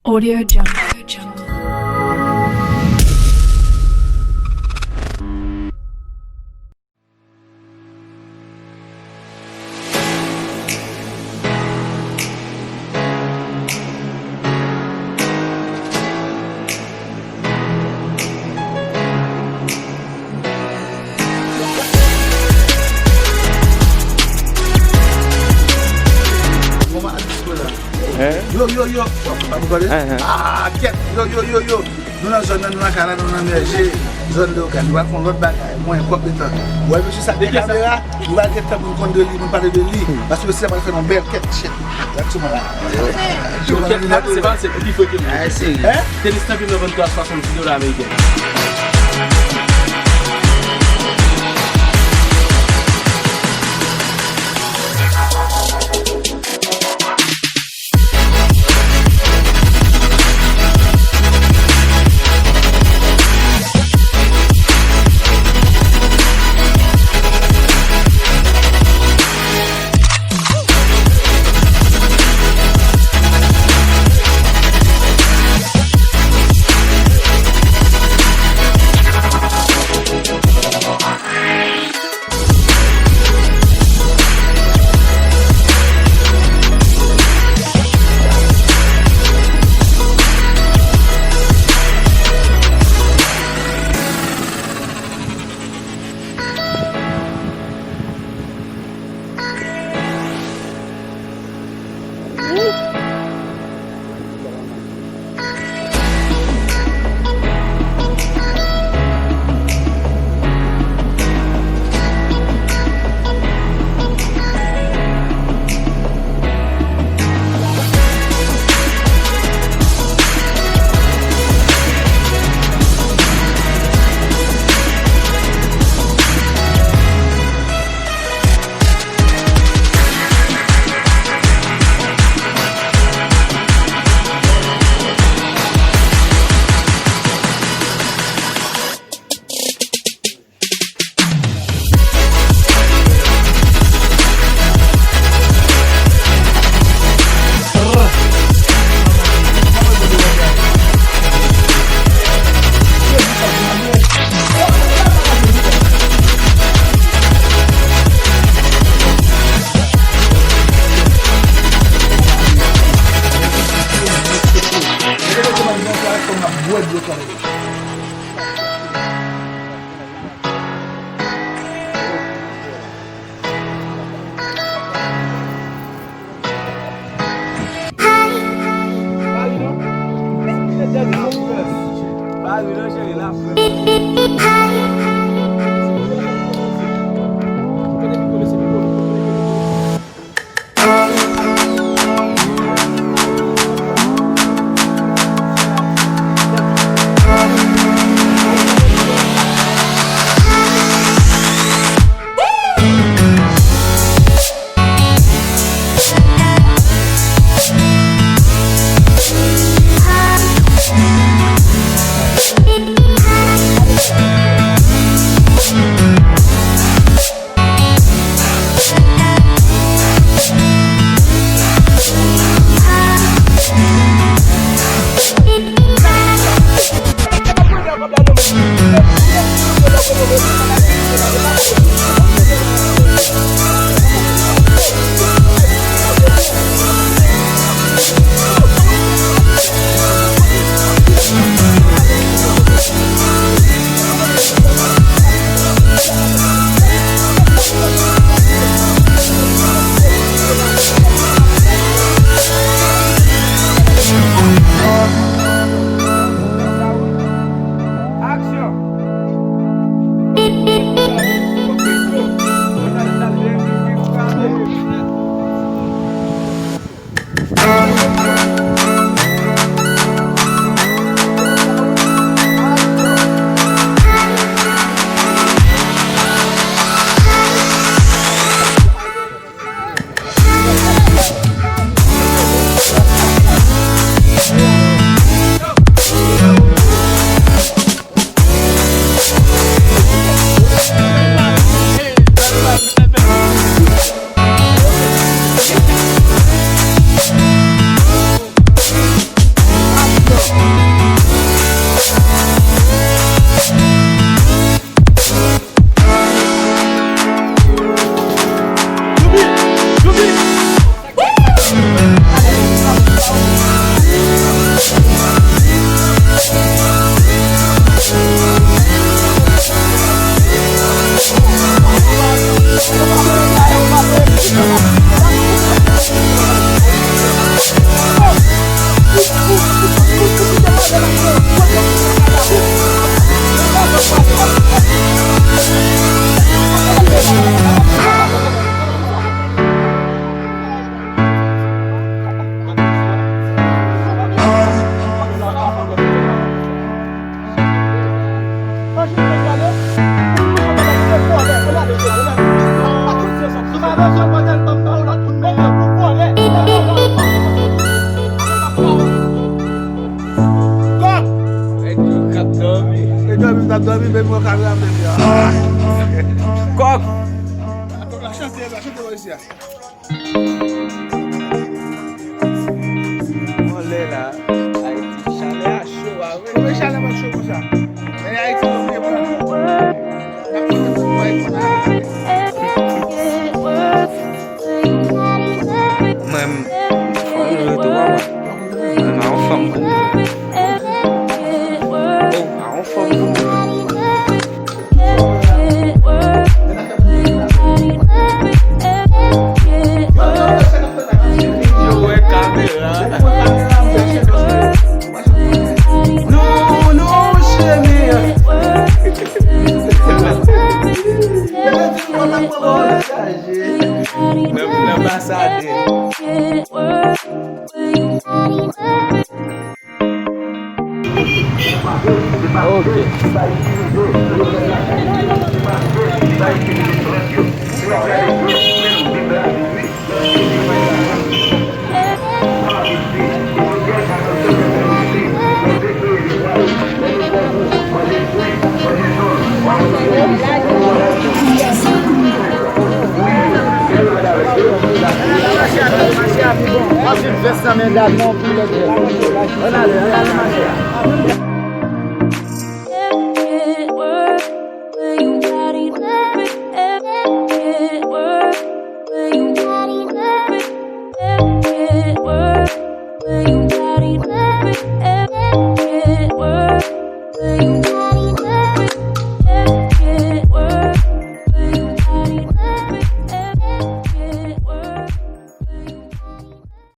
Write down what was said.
Audio Jungle. Yo, ket, yo. Nou nan zon nan nou nan kanan nou nan merje, zon lokan, nou va fon lot bagay, mwen kop etan. Wè mè sa de kamera, nou va get moun kon de li, moun pale de li, parce que se man fè non bel ket chet. Yak sou man la. C'est pas, c'est plus faut que nous. Ah, c'est. Téléscope 93 $60 américains. mon caméra Coq. La chanter ici. On est là. Haïti, chalet à chaud. Oui, chalet à chaud comme ça. Mais Haïti, on est pas. Même, on le doit. Même en femme. En femme. Masih invest sama dan mau pilih dia.